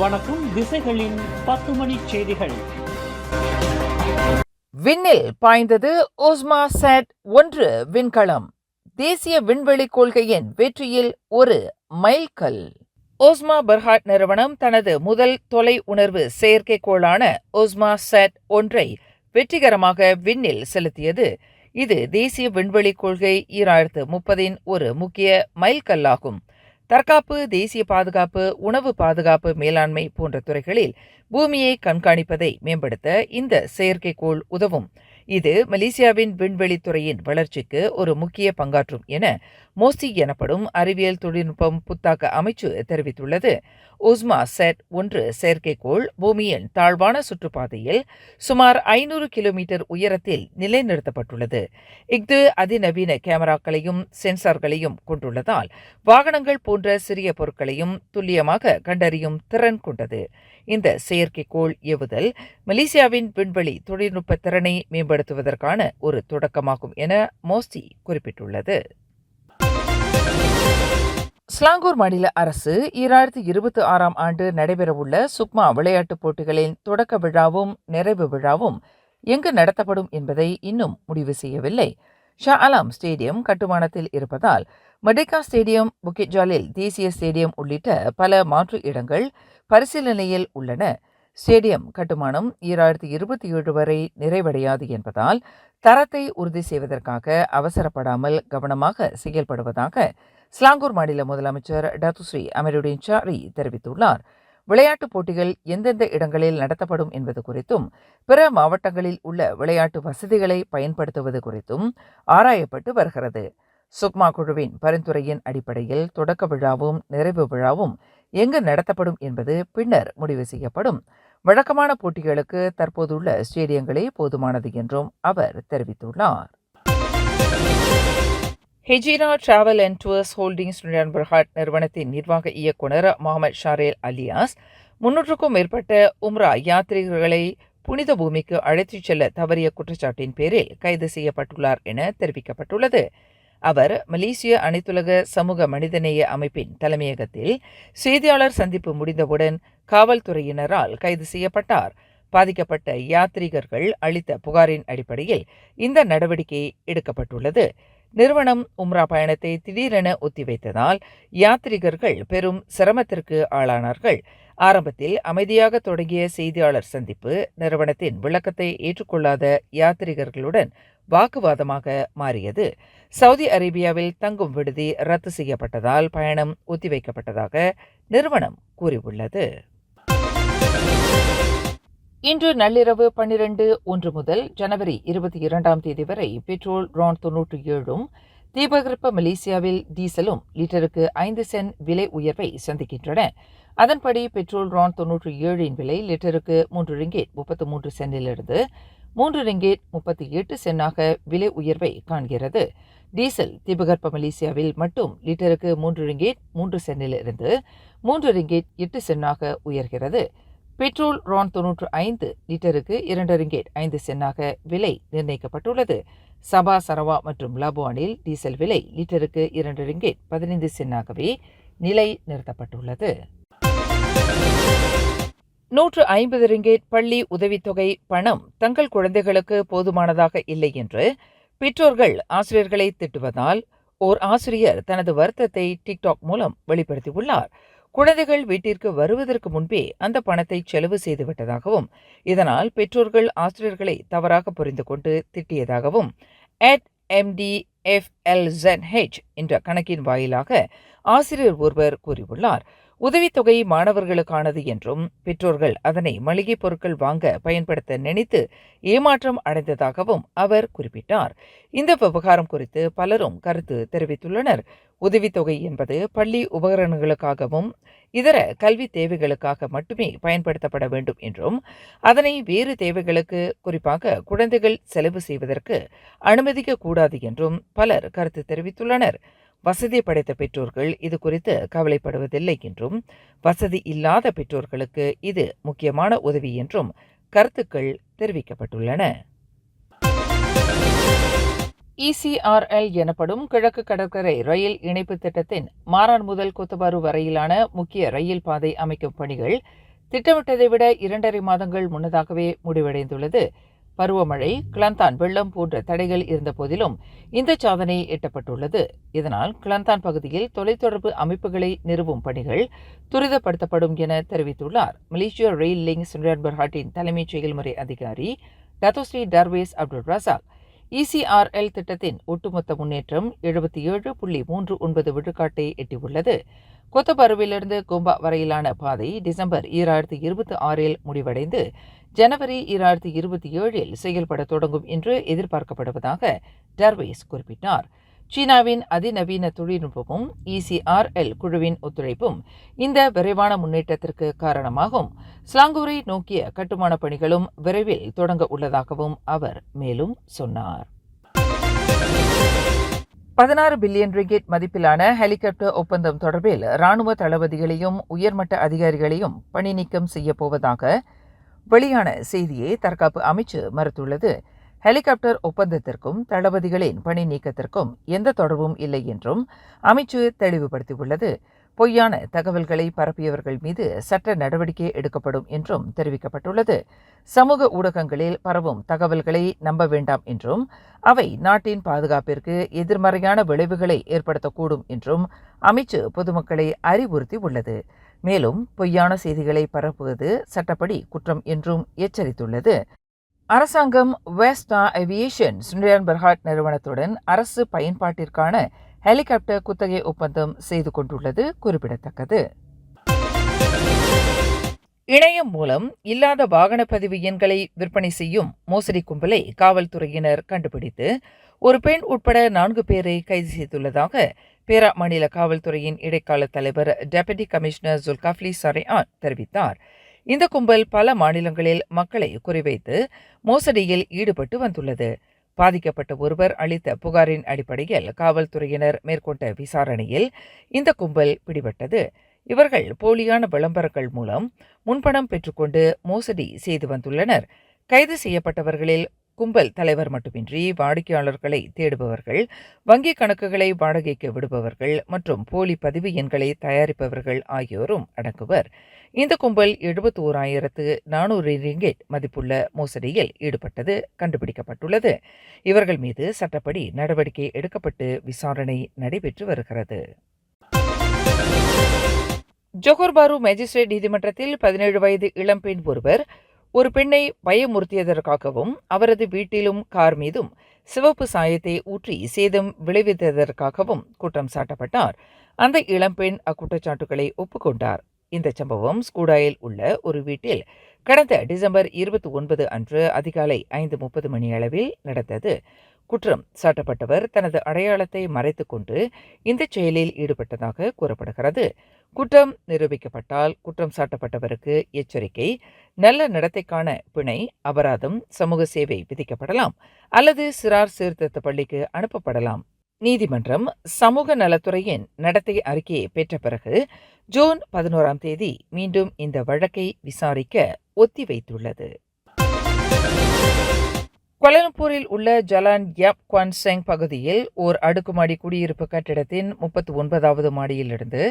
வணக்கம். திசைகளின் 10 மணி செய்திகள். விண்ணில் பாய்ந்தது ஓஸ்மா சேட் 1 விண்கலம். தேசிய விண்வெளி கொள்கையின் வெற்றியில் ஒரு மைல்கல். ஓஸ்மா பெர்ஹாட் நிறுவனம் தனது முதல் தொலை உணர்வு செயற்கைக்கோளான ஓஸ்மா சேட் 1 வெற்றிகரமாக விண்ணில் செலுத்தியது. இது தேசிய விண்வெளி கொள்கை 2030 ஒரு முக்கிய மைல்கல்லாகும். தற்காப்பு, தேசிய பாதுகாப்பு, உணவு பாதுகாப்பு, மேலாண்மை போன்ற துறைகளில் பூமியை கண்காணிப்பதை மேம்படுத்த இந்த செயற்கைக்கோள் உதவும். இது மலேசியாவின் விண்வெளித்துறையின் வளர்ச்சிக்கு ஒரு முக்கிய பங்காற்றும் என மோஸ்டி எனப்படும் அறிவியல் தொழில்நுட்பம் புத்தாக்க அமைச்சு தெரிவித்துள்ளது. ஓஸ்மா சேட் 1 செயற்கைக்கோள் பூமியின் தாழ்வான சுற்றுப்பாதையில் சுமார் 500 கிலோமீட்டர் உயரத்தில் நிலைநிறுத்தப்பட்டுள்ளது. இஃது அதிநவீன கேமராக்களையும் சென்சார்களையும் கொண்டுள்ளதால் வாகனங்கள் போன்ற சிறிய பொருட்களையும் துல்லியமாக கண்டறியும் திறன் கொண்டது. இந்த செயற்கைக்கோள் ஏவுதல் மலேசியாவின் விண்வெளி தொழில்நுட்ப திறனை மேம்படுத்துவதற்கான ஒரு தொடக்கமாகும் என மோஸ்டி குறிப்பிட்டுள்ளது. ஸ்லாங்கூர் மாநில அரசு 2026 ஆண்டு நடைபெறவுள்ள சுக்மா விளையாட்டுப் போட்டிகளின் தொடக்க விழாவும் நிறைவு விழாவும் எங்கு நடத்தப்படும் என்பதை இன்னும் முடிவு செய்யவில்லை. ஷா அலாம் ஸ்டேடியம் கட்டுமானத்தில் இருப்பதால் மடேகா ஸ்டேடியம், புக்கிட் ஜாலில் தேசிய ஸ்டேடியம் உள்ளிட்ட பல மாற்று இடங்கள் பரிசீலனையில் உள்ளன. ஸ்டேடியம் கட்டுமானம் 2027 வரை நிறைவடையாது என்பதால் தரத்தை உறுதி செய்வதற்காக அவசரப்படாமல் கவனமாக செயல்படுவதாக ஸ்லாங்கூர் மாநில முதலமைச்சர் டத்துஸ்ரீ அமீருடின் ஷாரி தெரிவித்துள்ளார். விளையாட்டுப் போட்டிகள் எந்தெந்த இடங்களில் நடத்தப்படும் என்பது குறித்தும் பிற மாவட்டங்களில் உள்ள விளையாட்டு வசதிகளை பயன்படுத்துவது குறித்தும் ஆராயப்பட்டு வருகிறது. சுக்மா குழுவின் பரிந்துரையின் அடிப்படையில் தொடக்க விழாவும் நிறைவு விழாவும் எங்கு நடத்தப்படும் என்பது பின்னர் முடிவு செய்யப்படும். வழக்கமான போட்டிகளுக்கு தற்போதுள்ள ஸ்டேடியங்களே போதுமானது என்றும் அவர் தெரிவித்துள்ளார். Hejira travel and tours holdings Berhad நிறுவனத்தின் நிர்வாக இயக்குனர் முகமது ஷாரேல் அலியாஸ் 300க்கும் மேற்பட்ட உம்ரா யாத்ரீகர்களை புனித பூமிக்கு அழைத்துச் செல்ல தவறிய குற்றச்சாட்டின் பேரில் கைது செய்யப்பட்டுள்ளார் என தெரிவிக்கப்பட்டுள்ளது. அவர் மலேசிய அனைத்துலக சமூக மனிதநேய அமைப்பின் தலைமையகத்தில் செய்தியாளர் சந்திப்பு முடிந்தவுடன் காவல்துறையினரால் கைது செய்யப்பட்டார். பாதிக்கப்பட்ட யாத்ரீகர்கள் அளித்த புகாரின் அடிப்படையில் இந்த நடவடிக்கை எடுக்கப்பட்டுள்ளது. நிறுவனம் உம்ரா பயணத்தை திடீரென ஒத்திவைத்ததால் யாத்ரீகர்கள் பெரும் சிரமத்திற்கு ஆளானார்கள். ஆரம்பத்தில் அமைதியாக தொடங்கிய செய்தியாளர் சந்திப்பு நிறுவனத்தின் விளக்கத்தை ஏற்றுக்கொள்ளாத யாத்ரீகர்களுடன் வாக்குவாதமாக மாறியது. சவுதி அரேபியாவில் தங்கும் விடுதி ரத்து செய்யப்பட்டதால் பயணம் ஒத்திவைக்கப்பட்டதாக நிறுவனம் கூறியுள்ளது. இன்று நள்ளிரவு 12:01 முதல் ஜனவரி 22 வரை பெட்ரோல் RON 97 தீபகற்ப மலேசியாவில் டீசலும் லிட்டருக்கு 5 சென்ட் விலை உயர்வை சந்திக்கின்றன. அதன்படி பெட்ரோல் RON 97 விலை லிட்டருக்கு 3 ரிங்கேட் 33 சென்டிலிருந்து 3 ரிங்கேட் 38 சென்னாக விலை உயர்வை காண்கிறது. டீசல் தீபகற்ப மலேசியாவில் மட்டும் லிட்டருக்கு 3 ரிங்கேட் 3 சென்டிலிருந்து 3 ரிங்கேட் 8 சென்னாக உயர்கிறது. பெட்ரோல் RON 95 லிட்டருக்கு 2 ரிங்கேட் 5 சென்னாக விலை நிர்ணயிக்கப்பட்டுள்ளது. சபா, சரவா மற்றும் லாபுவானில் டீசல் விலை லிட்டருக்கு 2 ரிங்கேட் 15 சென்னாகவே நிலை நிறுத்தப்பட்டுள்ளது. 150 ரிங்கேட் பள்ளி உதவித்தொகை பணம் தங்கள் குழந்தைகளுக்கு போதுமானதாக இல்லை என்று பெற்றோர்கள் ஆசிரியர்களை திட்டுவதால் ஓர் ஆசிரியர் தனது வருத்தத்தை டிக்டாக் மூலம் வெளிப்படுத்தியுள்ளார். குழந்தைகள் வீட்டிற்கு வருவதற்கு முன்பே அந்த பணத்தை செலவு செய்துவிட்டதாகவும் இதனால் பெற்றோர்கள் ஆசிரியர்களை தவறாக புரிந்து கொண்டு திட்டியதாகவும் @MDFLZH என்ற கணக்கின் வாயிலாக ஆசிரியர் ஒருவர் கூறியுள்ளார். உதவித்தொகை மாணவர்களுக்கானது என்றும் பெற்றோர்கள் அதனை மளிகை பொருட்கள் வாங்க பயன்படுத்த நினைத்து ஏமாற்றம் அடைந்ததாகவும் அவர் குறிப்பிட்டார். இந்த விவகாரம் குறித்து பலரும் கருத்து தெரிவித்துள்ளனர். உதவித்தொகை என்பது பள்ளி உபகரணங்களுக்காகவும் இதர கல்வி தேவைகளுக்காக மட்டுமே பயன்படுத்தப்பட வேண்டும் என்றும் அதனை வேறு தேவைகளுக்கு, குறிப்பாக குழந்தைகள் செலவு செய்வதற்கு அனுமதிக்க கூடாது என்றும் பலர் கருத்து தெரிவித்துள்ளனர். வசதி படைத்த பெற்றோர்கள் இது குறித்து கவலைப்படுவதில்லை என்றும் வசதி இல்லாத பெற்றோர்களுக்கு இது முக்கியமான உதவி என்றும் கருத்துக்கள் தெரிவிக்கப்பட்டுள்ளன. ECRL எனப்படும் கிழக்கு கடற்கரை ரயில் இணைப்பு திட்டத்தின் மாரான் முதல் கொத்தபாரு வரையிலான முக்கிய ரயில் பாதை அமைக்கும் பணிகள் திட்டமிட்டதை விட 2.5 மாதங்கள் முன்னதாகவே முடிவடைந்துள்ளது. பருவமழை, கிளந்தான் வெள்ளம் போன்ற தடைகள் இருந்த போதிலும் இந்த சாதனை எட்டப்பட்டுள்ளது. இதனால் கிளந்தான் பகுதியில் தொலைத்தொடர்பு அமைப்புகளை நிறுவும் பணிகள் துரிதப்படுத்தப்படும் என தெரிவித்துள்ளார் மலேசிய ரெயில் லிங்க் சுன்ரியான் பெர்ஹாட்டின் தலைமைச் செயல்முறை அதிகாரி டத்தோஸ்ரீ டர்வேஸ் அப்துல் ரசாக். ECRL திட்டத்தின் ஒட்டுமொத்த முன்னேற்றம் 77.39 விழுக்காட்டை எட்டியுள்ளது. கொத்தபருவிலிருந்து கோம்பா வரையிலான பாதை டிசம்பர் 2026 முடிவடைந்து ஜனவரி 2027 செயல்பட தொடங்கும் என்று எதிர்பார்க்கப்படுவதாக டர்வேஸ் குறிப்பிட்டார். சீனாவின் அதிநவீன தொழில்நுட்பமும் ECRL குழுவின் ஒத்துழைப்பும் இந்த விரைவான முன்னேற்றத்திற்கு காரணமாகும். ஸ்லாங்கூரை நோக்கிய கட்டுமான பணிகளும் விரைவில் தொடங்க உள்ளதாகவும் அவர் மேலும் சொன்னார். 16 பில்லியன் ரிங்கிட் மதிப்பிலான ஹெலிகாப்டர் ஒப்பந்தம் தொடர்பில் ராணுவ தளபதிகளையும் உயர்மட்ட அதிகாரிகளையும் பணி நீக்கம் செய்யப்போவதாக வெளியான செய்தியை தற்காப்பு அமைச்சு மறுத்துள்ளது. ஹெலிகாப்டர் ஒப்பந்தத்திற்கும் தளபதிகளின் பணி நீக்கத்திற்கும் எந்த தொடர்பும் இல்லை என்றும் அமைச்சு தெளிவுபடுத்தியுள்ளது. பொய்யான தகவல்களை பரப்பியவர்கள் மீது சட்ட நடவடிக்கை எடுக்கப்படும் என்றும் தெரிவிக்கப்பட்டுள்ளது. சமூக ஊடகங்களில் பரவும் தகவல்களை நம்ப வேண்டாம் என்றும் அவை நாட்டின் பாதுகாப்பிற்கு எதிர்மறையான விளைவுகளை ஏற்படுத்தக்கூடும் என்றும் அமைச்சு பொதுமக்களை அறிவுறுத்தியுள்ளது. மேலும் பொய்யான செய்திகளை பரப்புவது சட்டப்படி குற்றம் என்றும் எச்சரித்துள்ளது. அரசாங்கம் வெஸ்டா ஏவியேஷன் சுன்ரியான் பெர்ஹாட் நிறுவனத்துடன் அரசு பயன்பாட்டிற்கான ஹெலிகாப்டர் குத்தகை ஒப்பந்தம் செய்து கொண்டுள்ளது குறிப்பிடத்தக்கது. இணையம் மூலம் இல்லாத வாகன பதிவு எண்களை விற்பனை செய்யும் மோசடி கும்பலை காவல்துறையினர் கண்டுபிடித்து ஒரு பெண் உட்பட 4 பேரை கைது செய்துள்ளதாக பேரா மாநில காவல்துறையின் இடைக்கால தலைவர் டெபுட்டி கமிஷனர் ஜுல்காஃப்லி சரையான் தெரிவித்தார். இந்த கும்பல் பல மாநிலங்களில் மக்களை குறிவைத்து மோசடியில் ஈடுபட்டு வந்துள்ளது. பாதிக்கப்பட்ட ஒருவர் அளித்த புகாரின் அடிப்படையில் காவல்துறையினர் மேற்கொண்ட விசாரணையில் இந்த கும்பல் பிடிபட்டது. இவர்கள் போலியான விளம்பரங்கள் மூலம் முன்பணம் பெற்றுக்கொண்டு மோசடி செய்து வந்துள்ளனர். கைது செய்யப்பட்டவர்களில் கும்பல் தலைவர் மட்டுமின்றி வாடிக்கையாளர்களை தேடுபவர்கள், வங்கிக் கணக்குகளை வாடகைக்கு விடுபவர்கள் மற்றும் போலி பதிவு எண்களை தயாரிப்பவர்கள் ஆகியோரும் அடங்குவர். இந்த கும்பல் 71,400 ரிங்கிட் மதிப்புள்ள மோசடியில் ஈடுபட்டது கண்டுபிடிக்கப்பட்டுள்ளது. இவர்கள் மீது சட்டப்படி நடவடிக்கை எடுக்கப்பட்டு விசாரணை நடைபெற்று வருகிறது. ஜோஹர் பாரு மேஜிஸ்ட்ரேட் நீதிமன்றத்தில் 17 வயது இளம்பெண் ஒருவர் ஒரு பெண்ணை பயமுறுத்தியதற்காகவும் அவரது வீட்டிலும் கார் மீதும் சிவப்பு சாயத்தை ஊற்றி சேதம் விளைவித்ததற்காகவும் குற்றம் சாட்டப்பட்டார். அந்த இளம்பெண் அக்குற்றச்சாட்டுகளை ஒப்புக்கொண்டார். இந்த சம்பவம் ஸ்கூடாயில் உள்ள ஒரு வீட்டில் கடந்த டிசம்பர் 29 அன்று அதிகாலை 5:30 மணியளவில் நடந்தது. குற்றம் சாட்டப்பட்டவர் தனது அடையாளத்தை மறைத்துக் கொண்டு இந்த செயலில் ஈடுபட்டதாக கூறப்படுகிறது. குற்றம் நிரூபிக்கப்பட்டால் குற்றம் சாட்டப்பட்டவருக்கு எச்சரிக்கை, நல்ல நடத்தைக்கான பிணை, அபராதம், சமூக சேவை விதிக்கப்படலாம் அல்லது சிறார் சீர்திருத்த பள்ளிக்கு அனுப்பப்படலாம். நீதிமன்றம் சமூக நலத்துறையின் நடத்தை அறிக்கையை பெற்ற பிறகு ஜூன் 11ஆம் தேதி மீண்டும் இந்த வழக்கை விசாரிக்க ஒத்திவைத்துள்ளது. கோலாலம்பூரில் உள்ள ஜலான் யாப் குவான் செங் பகுதியில் ஓர் அடுக்குமாடி குடியிருப்பு கட்டிடத்தின் 39வது மாடியிலிருந்து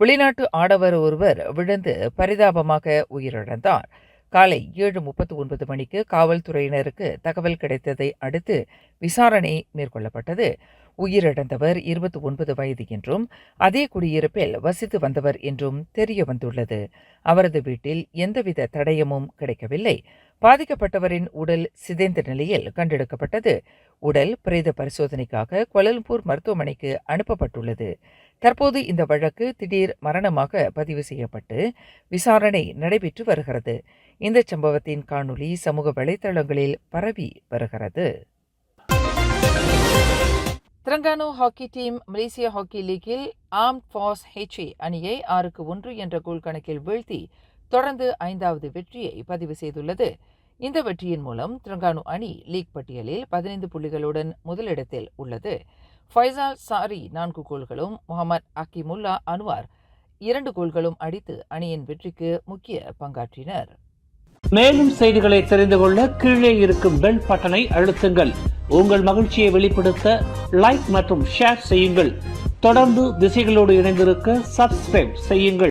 வெளிநாட்டு ஆடவர் ஒருவர் விழுந்து பரிதாபமாக உயிரிழந்தார். காலை 7:39 மணிக்கு காவல்துறையினருக்கு தகவல் கிடைத்ததை அடுத்து விசாரணை மேற்கொள்ளப்பட்டது. உயிரிழந்தவர் 29 வயது என்றும் அதே குடியிருப்பில் வசித்து வந்தவர் என்றும் தெரிய வந்துள்ளது. அவரது வீட்டில் எந்தவித தடயமும் கிடைக்கவில்லை. பாதிக்கப்பட்டவரின் உடல் சிதைந்த நிலையில் கண்டெடுக்கப்பட்டது. உடல் பிரேத பரிசோதனைக்காக கோலாலம்பூர் மருத்துவமனைக்கு அனுப்பப்பட்டுள்ளது. தற்போது இந்த வழக்கு திடீர் மரணமாக பதிவு செய்யப்பட்டு விசாரணை நடைபெற்று வருகிறது. இந்த சம்பவத்தின் காணொளி சமூக வலைதளங்களில் பரவி வருகிறது. திரங்கானு ஹாக்கி டீம் மலேசிய ஹாக்கி லீக்கில் ஆர்ம்ட் ஃபோர்ஸ் HA அணியை 6-1 என்ற கோல் கணக்கில் வீழ்த்தி தொடர்ந்து 5வது வெற்றியை பதிவு செய்துள்ளது. இந்த வெற்றியின் மூலம் திரங்கானு அணி லீக் பட்டியலில் 15 புள்ளிகளுடன் முதலிடத்தில் உள்ளது. ஃபைசால் சாரி 4 கோல்களும் முகமது அக்கிமுல்லா அன்வார் 2 கோல்களும் அடித்து அணியின் வெற்றிக்கு முக்கிய பங்காற்றினர். மேலும் செய்திகளை தெரிந்து கொள்ள கீழே இருக்கும் பெல் பட்டனை அழுத்துங்கள். உங்கள் மகிழ்ச்சியை வெளிப்படுத்த லைக் மற்றும் ஷேர் செய்யுங்கள். தொடர்ந்து திசைகளோடு இணைந்திருக்க சப்ஸ்கிரைப் செய்யுங்கள்.